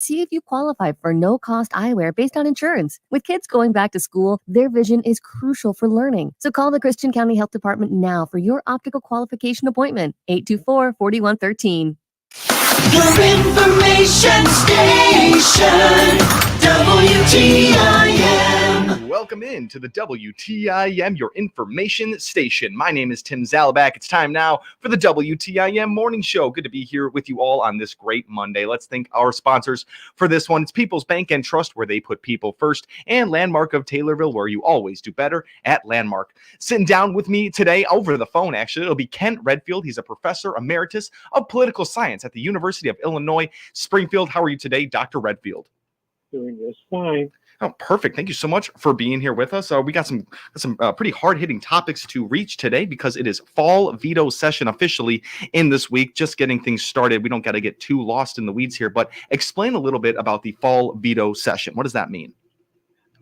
See if you qualify for no-cost eyewear based on insurance. With kids going back to school, their vision is crucial for learning. So call the Christian County Health Department now for your optical qualification appointment. 824-4113. Your information station, WTIM. Welcome in to the WTIM, your information station. My name is Tim Zalabak. It's time now for the WTIM Morning Show. Good to be here with you all on this great Monday. Let's thank our sponsors for this one. It's People's Bank and Trust, where they put people first, and Landmark of Taylorville, where you always do better at Landmark. Sitting down with me today over the phone, actually, it'll be Kent Redfield. He's a professor emeritus of political science at the University of Illinois, Springfield. How are you today, Dr. Redfield? Doing just fine. Oh, perfect. Thank you so much for being here with us. We got some pretty hard-hitting topics to reach today because it is fall veto session officially in this week. Just getting things started. We don't got to get too lost in the weeds here, but explain a little bit about the fall veto session. What does that mean?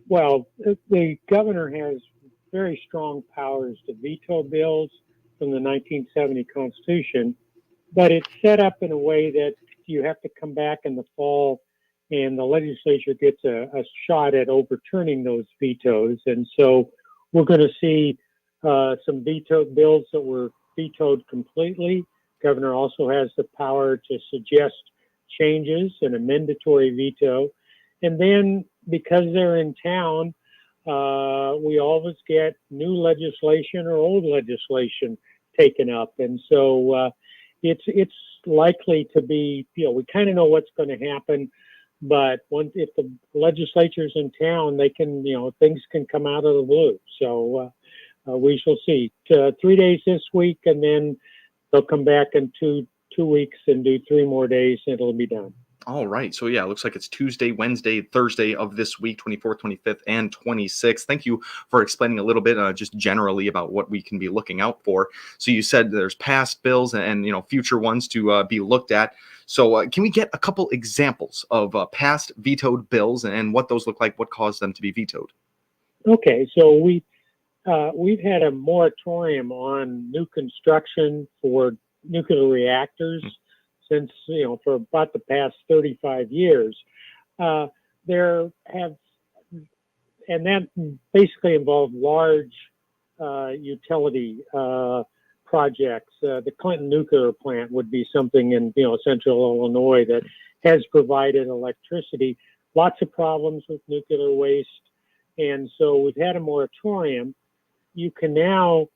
Well, the governor has very strong powers to veto bills from the 1970 Constitution, but it's set up in a way that you have to come back in the fall and the legislature gets a shot at overturning those vetoes. And so we're going to see some vetoed bills that were vetoed completely. Governor also has the power to suggest changes and a mandatory veto. And then because they're in town, we always get new legislation or old legislation taken up. And so it's likely to be, we kind of know what's going to happen. But if the legislature's in town, they can, things can come out of the blue. So we shall see. 3 days this week, and then they'll come back in two weeks and do 3 more days, and it'll be done. All right. So, yeah, it looks like it's Tuesday, Wednesday, Thursday of this week, 24th, 25th, and 26th. Thank you for explaining a little bit just generally about what we can be looking out for. So you said there's past bills and future ones to be looked at. So can we get a couple examples of past vetoed bills and what those look like, what caused them to be vetoed? Okay. So we've had a moratorium on new construction for nuclear reactors since, for about the past 35 years. And that basically involved large utility projects. The Clinton nuclear plant would be something in, central Illinois that has provided electricity. Lots of problems with nuclear waste. And so we've had a moratorium. You can now,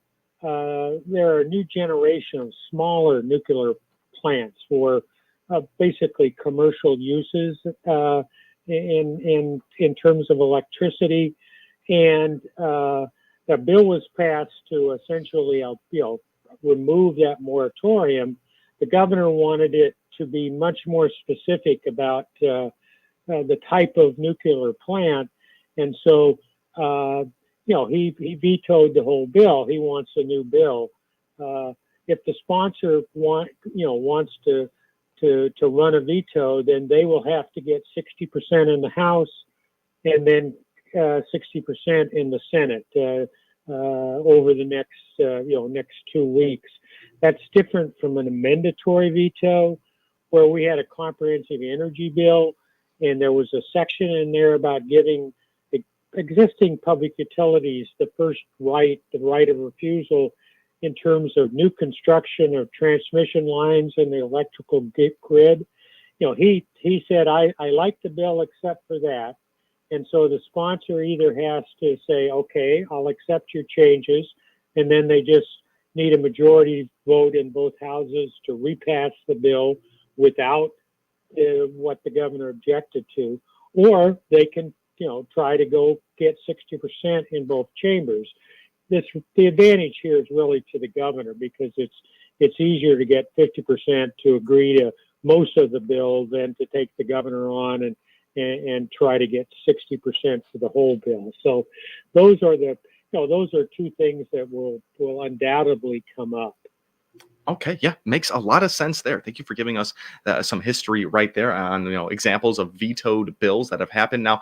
there are a new generation of smaller nuclear plants for basically commercial uses in terms of electricity, and a bill was passed to essentially remove that moratorium. The governor wanted it to be much more specific about the type of nuclear plant, and so he vetoed the whole bill. He wants a new bill. If the sponsor wants to run a veto, then they will have to get 60% in the House and then 60% in the Senate over the next 2 weeks. That's different from an amendatory veto, where we had a comprehensive energy bill, and there was a section in there about giving existing public utilities the right of refusal in terms of new construction of transmission lines in the electrical grid. He said, I like the bill except for that. And so the sponsor either has to say, okay, I'll accept your changes, and then they just need a majority vote in both houses to repass the bill without what the governor objected to, or they can, try to go get 60% in both chambers. The advantage here is really to the governor, because it's easier to get 50% to agree to most of the bill than to take the governor on and try to get 60% for the whole bill. So those are 2 things that will undoubtedly come up. Okay, yeah, makes a lot of sense there. Thank you for giving us some history right there on examples of vetoed bills that have happened. Now,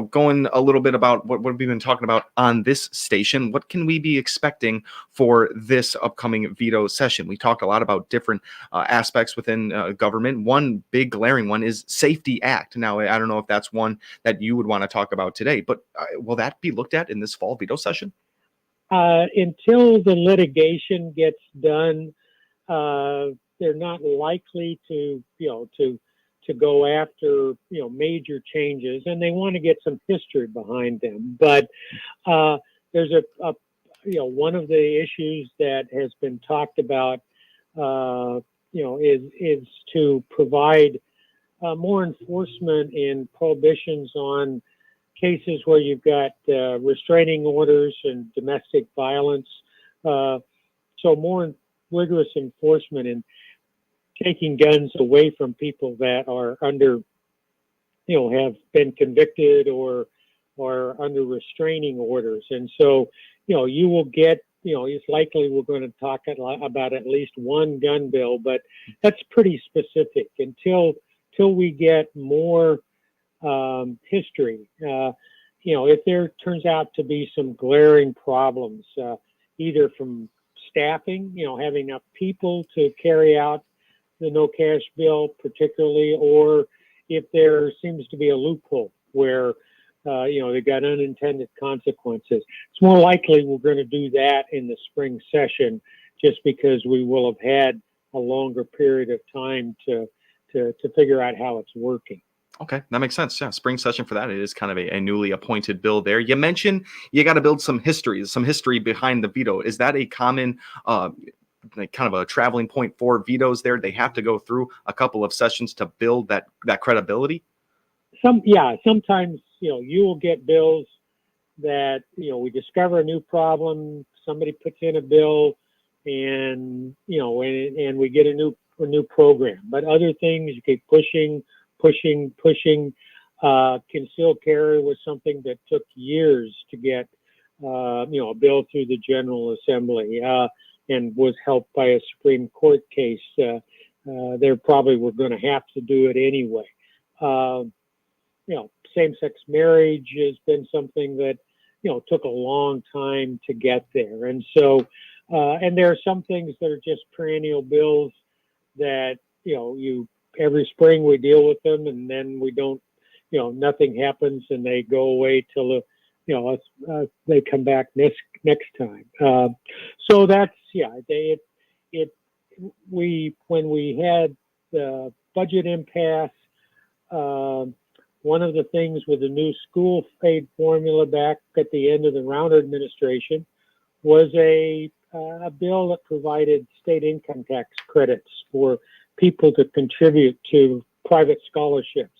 going a little bit about what we've been talking about on this station. What can we be expecting for this upcoming veto session? We talked a lot about different aspects within government. One big glaring one is Safety Act. Now, I don't know if that's one that you would want to talk about today, but will that be looked at in this fall veto session? Until the litigation gets done, they're not likely to go after major changes, and they want to get some history behind them. But there's a one of the issues that has been talked about, is to provide more enforcement in prohibitions on cases where you've got restraining orders and domestic violence. So more rigorous enforcement in taking guns away from people that are under, have been convicted or under restraining orders. And so, you will get, it's likely we're going to talk about at least one gun bill, but that's pretty specific until we get more history. If there turns out to be some glaring problems, either from staffing, having enough people to carry out the no cash bill particularly, or if there seems to be a loophole where, they've got unintended consequences. It's more likely we're going to do that in the spring session just because we will have had a longer period of time to figure out how it's working. Okay, that makes sense. Yeah, spring session for that. It is kind of a newly appointed bill there. You mentioned you got to build some history behind the veto. Is that a common, kind of a traveling point for vetoes there? They have to go through a couple of sessions to build that credibility? Sometimes, you will get bills that, we discover a new problem, somebody puts in a bill and, and we get a new program. But other things you keep pushing, can still carry with something that took years to get, a bill through the General Assembly, and was helped by a Supreme Court case. They probably were going to have to do it anyway. Same-sex marriage has been something that, took a long time to get there. And so, and there are some things that are just perennial bills that, every spring we deal with them and then we don't, nothing happens and they go away till, they come back next time. So that's, when we had the budget impasse, one of the things with the new school aid formula back at the end of the Rauner administration was a bill that provided state income tax credits for people to contribute to private scholarships.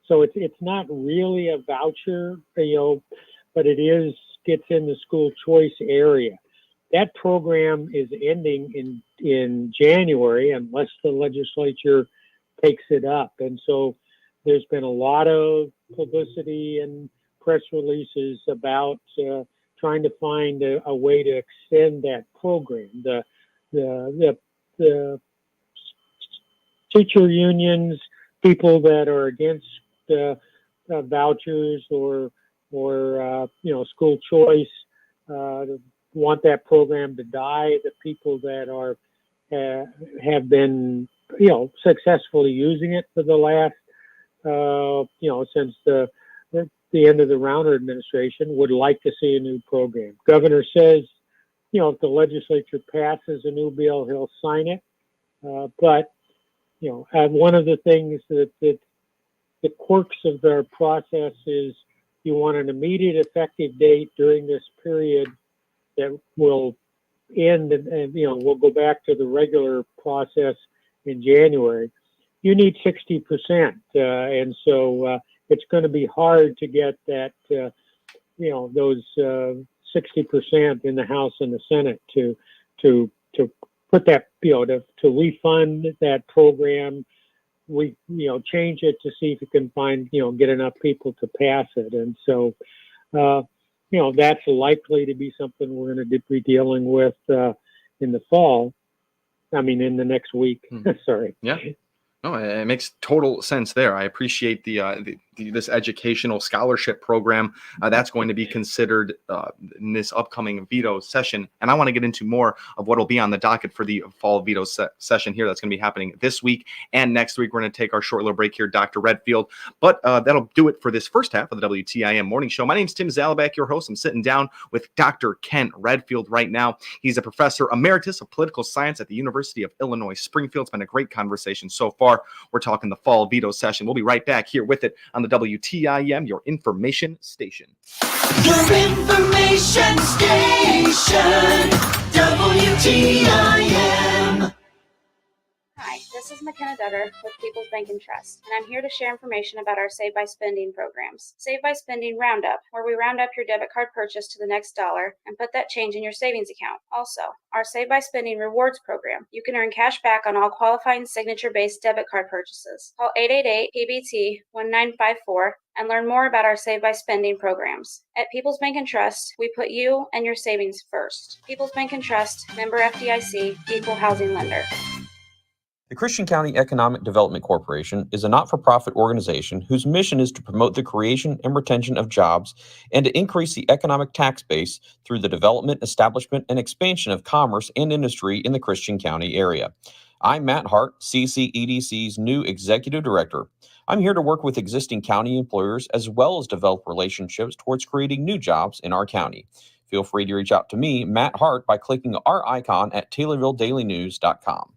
So it's not really a voucher, but it gets in the school choice area. That program is ending in January unless the legislature takes it up. And so there's been a lot of publicity and press releases about trying to find a way to extend that program. The teacher unions, people that are against vouchers or school choice want that program to die. The people that have been successfully using it for the last since the end of the Rauner administration would like to see a new program. Governor says, if the legislature passes a new bill, he'll sign it. But one of the things that the quirks of their process is you want an immediate effective date during this period that will end and we'll go back to the regular process in January. You need 60%. And so it's going to be hard to get that, those 60% in the House and the Senate to put that, to refund that program. We, change it to see if we can find, get enough people to pass it. And so, that's likely to be something we're going to be dealing with in the fall. in the next week. Sorry. Yeah. No, it makes total sense there. I appreciate this educational scholarship program that's going to be considered in this upcoming veto session. And I want to get into more of what will be on the docket for the fall veto session here. That's going to be happening this week and next week. We're going to take our short little break here, Dr. Redfield. But that'll do it for this first half of the WTIM morning show. My name's Tim Zalabak, your host. I'm sitting down with Dr. Kent Redfield right now. He's a professor emeritus of political science at the University of Illinois Springfield. It's been a great conversation so far. We're talking the fall veto session. We'll be right back here with it on the WTIM, your information station. Your information station, WTIM. Hi, this is McKenna Duggar with People's Bank and Trust, and I'm here to share information about our Save by Spending programs. Save by Spending Roundup, where we round up your debit card purchase to the next dollar and put that change in your savings account. Also, our Save by Spending Rewards program. You can earn cash back on all qualifying signature-based debit card purchases. Call 888-PBT-1954 and learn more about our Save by Spending programs. At People's Bank and Trust, we put you and your savings first. People's Bank and Trust, member FDIC, equal housing lender. The Christian County Economic Development Corporation is a not-for-profit organization whose mission is to promote the creation and retention of jobs and to increase the economic tax base through the development, establishment, and expansion of commerce and industry in the Christian County area. I'm Matt Hart, CCEDC's new Executive Director. I'm here to work with existing county employers as well as develop relationships towards creating new jobs in our county. Feel free to reach out to me, Matt Hart, by clicking our icon at TaylorvilleDailyNews.com.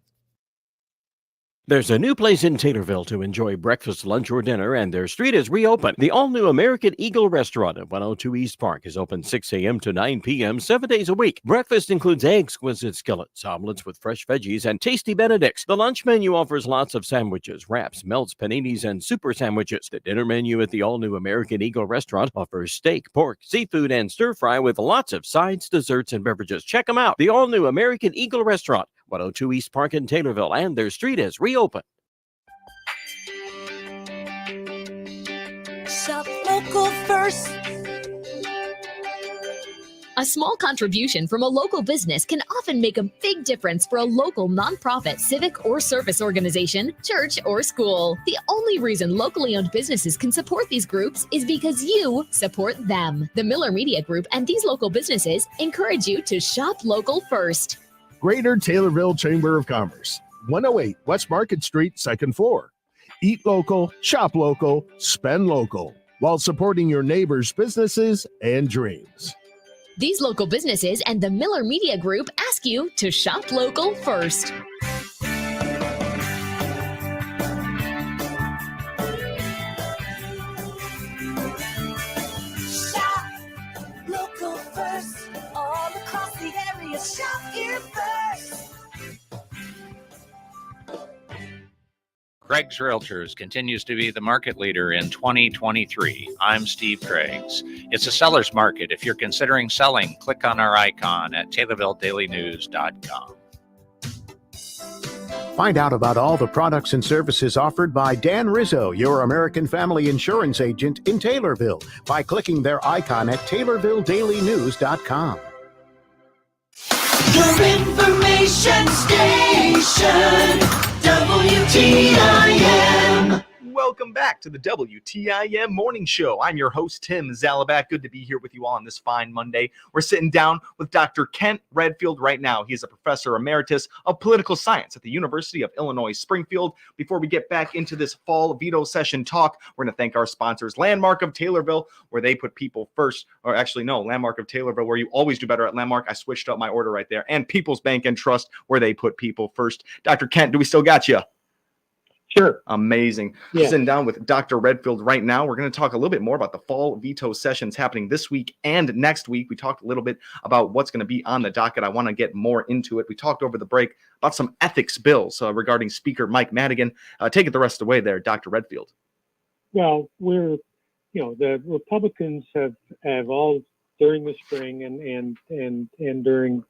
There's a new place in Taylorville to enjoy breakfast, lunch, or dinner, and their street is reopened. The all-new American Eagle Restaurant at 102 East Park is open 6 a.m. to 9 p.m. 7 days a week. Breakfast includes exquisite skillets, omelets with fresh veggies, and tasty Benedicts. The lunch menu offers lots of sandwiches, wraps, melts, paninis, and super sandwiches. The dinner menu at the all-new American Eagle Restaurant offers steak, pork, seafood, and stir-fry with lots of sides, desserts, and beverages. Check them out. The all-new American Eagle Restaurant, 102 East Park in Taylorville, and their street is reopened. Shop local first. A small contribution from a local business can often make a big difference for a local nonprofit, civic, or service organization, church, or school. The only reason locally owned businesses can support these groups is because you support them. The Miller Media Group and these local businesses encourage you to shop local first. Greater Taylorville Chamber of Commerce, 108 West Market Street, 2nd floor. Eat local, shop local, spend local, while supporting your neighbors' businesses and dreams. These local businesses and the Miller Media Group ask you to shop local first. Shop local first. All across the area, shop here first. Craig's Realtors continues to be the market leader in 2023. I'm Steve Craig's. It's a seller's market. If you're considering selling, click on our icon at TaylorvilleDailyNews.com. Find out about all the products and services offered by Dan Rizzo, your American Family Insurance agent in Taylorville, by clicking their icon at TaylorvilleDailyNews.com. Your information station, WTIM. Welcome back to the WTIM Morning Show. I'm your host, Tim Zalabak. Good to be here with you all on this fine Monday. We're sitting down with Dr. Kent Redfield right now. He's a professor emeritus of political science at the University of Illinois Springfield. Before we get back into this fall veto session talk, we're going to thank our sponsors, Landmark of Taylorville, where they put people first. Or actually, no, Landmark of Taylorville, where you always do better at Landmark. I switched up my order right there. And People's Bank and Trust, where they put people first. Dr. Kent, do we still got you? Sure. Amazing. Yeah. Sitting down with Dr. Redfield right now. We're going to talk a little bit more about the fall veto sessions happening this week and next week. We talked a little bit about what's going to be on the docket. I want to get more into it. We talked over the break about some ethics bills regarding Speaker Mike Madigan. Take it the rest of the way there, Dr. Redfield. Well, the Republicans have all during the spring and during,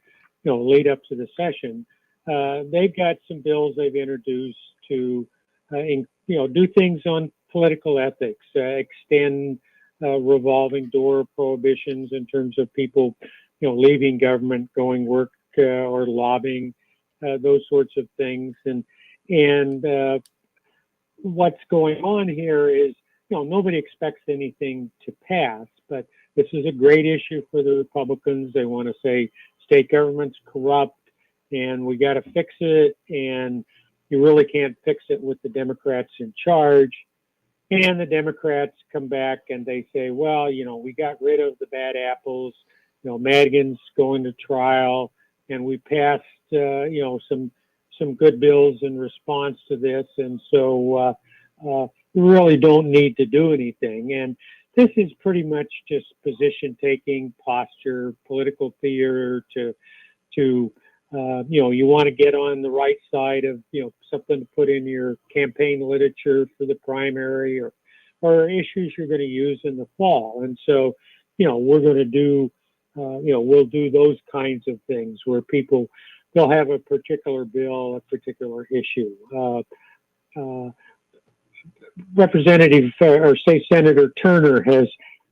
lead up to the session, they've got some bills they've introduced to do things on political ethics, extend revolving door prohibitions in terms of people, leaving government, going work or lobbying, those sorts of things. And what's going on here is, nobody expects anything to pass, but this is a great issue for the Republicans. They want to say state government's corrupt and we got to fix it, and you really can't fix it with the Democrats in charge. And the Democrats come back and they say, well, we got rid of the bad apples, Madigan's going to trial, and we passed, some good bills in response to this. And so we really don't need to do anything. And this is pretty much just position taking, posture, political theater to you want to get on the right side of, something to put in your campaign literature for the primary or issues you're going to use in the fall. And so, we're going to do, we'll do those kinds of things where they'll have a particular bill, a particular issue. Representative or say Senator Turner has,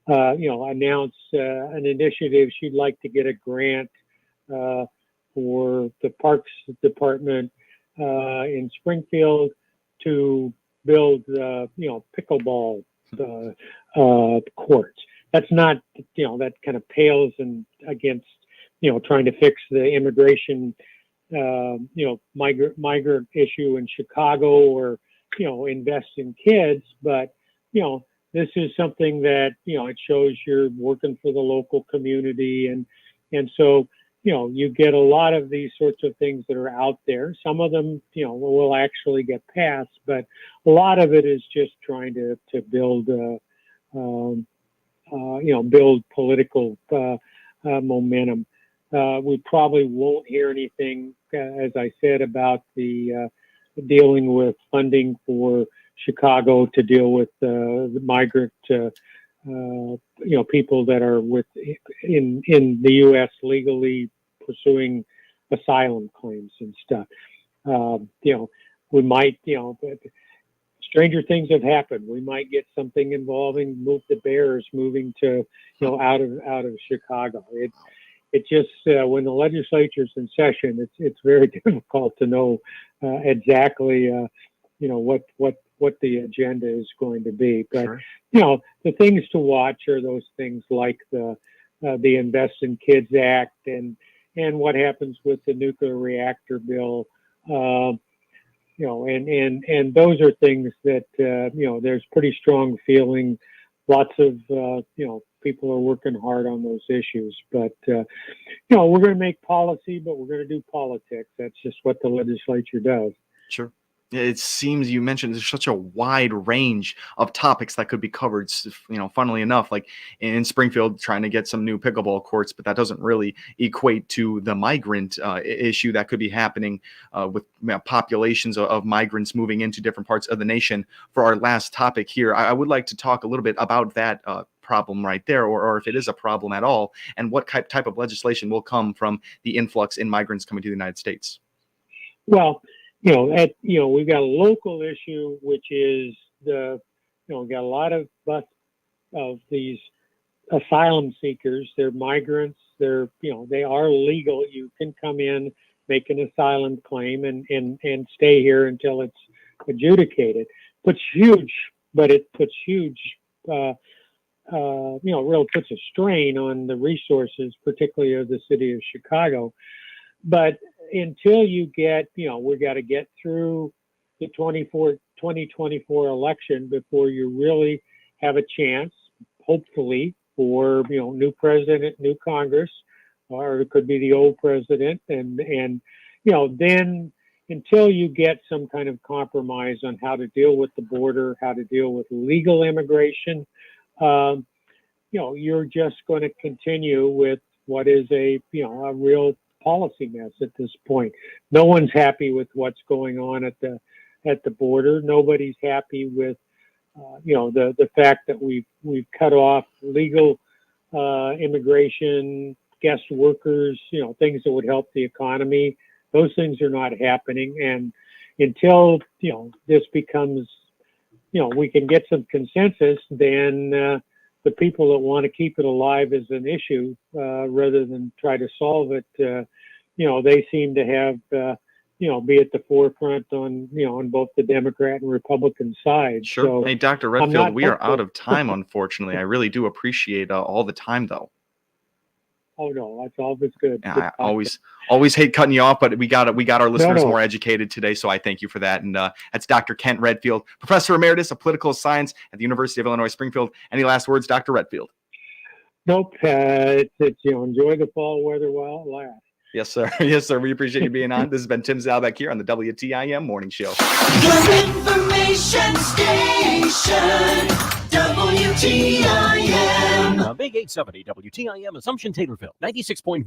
announced an initiative. She'd like to get a grant for the Parks Department in Springfield to build, pickleball courts. That's not, that kind of pales against, trying to fix the immigration, migrant issue in Chicago or, invest in kids. But, this is something that, it shows you're working for the local community. And so, you get a lot of these sorts of things that are out there. Some of them, will actually get passed, but a lot of it is just trying to build, build political momentum. We probably won't hear anything, as I said, about the dealing with funding for Chicago to deal with the migrant, people that are in the U.S. legally pursuing asylum claims and stuff. We might, stranger things have happened. We might get something involving the Bears moving to, out of Chicago. It just when the legislature's in session, it's very difficult to know exactly, what the agenda is going to be. But Sure. the things to watch are those things like the Invest in Kids Act and what happens with the nuclear reactor bill. And those are things that there's pretty strong feeling. Lots of people are working hard on those issues. But we're going to make policy, but we're going to do politics. That's just what the legislature does. Sure. It seems you mentioned there's such a wide range of topics that could be covered. Funnily enough, like in Springfield, trying to get some new pickleball courts, but that doesn't really equate to the migrant issue that could be happening with populations of migrants moving into different parts of the nation. For our last topic here, I would like to talk a little bit about that problem right there, or if it is a problem at all, and what type of legislation will come from the influx in migrants coming to the United States. Well, we've got a local issue, which is we got a lot of these asylum seekers. They're migrants. They are legal. You can come in, make an asylum claim, and stay here until it's adjudicated. It puts huge, really puts a strain on the resources, particularly of the city of Chicago. But until you get, we got to get through the 2024 election before you really have a chance, hopefully, for, new president, new Congress, or it could be the old president. And then until you get some kind of compromise on how to deal with the border, how to deal with legal immigration, you're just going to continue with what is a real policy mess at this point. No one's happy with what's going on at the border. Nobody's happy with the fact that we've cut off legal immigration, guest workers, things that would help the economy. Those things are not happening, and until this becomes we can get some consensus, then the people that want to keep it alive as an issue rather than try to solve it, they seem to have be at the forefront on both the Democrat and Republican side. Sure. So Hey, Dr. I'm Redfield, not we are hopeful. out of time, unfortunately. I really do appreciate all the time, though. Oh no, that's always good. Yeah, I always hate cutting you off, but we got our listeners more educated today, so I thank you for that. And that's Dr. Kent Redfield, Professor Emeritus of Political Science at the University of Illinois Springfield. Any last words, Dr. Redfield? Nope. It's enjoy the fall weather while it lasts. Yes, sir. Yes, sir. We appreciate you being on. This has been Tim Zalbeck here on the WTIM Morning Show. Your information station, WTIM. Big 870 WTIM Assumption Taylorville, 96.1.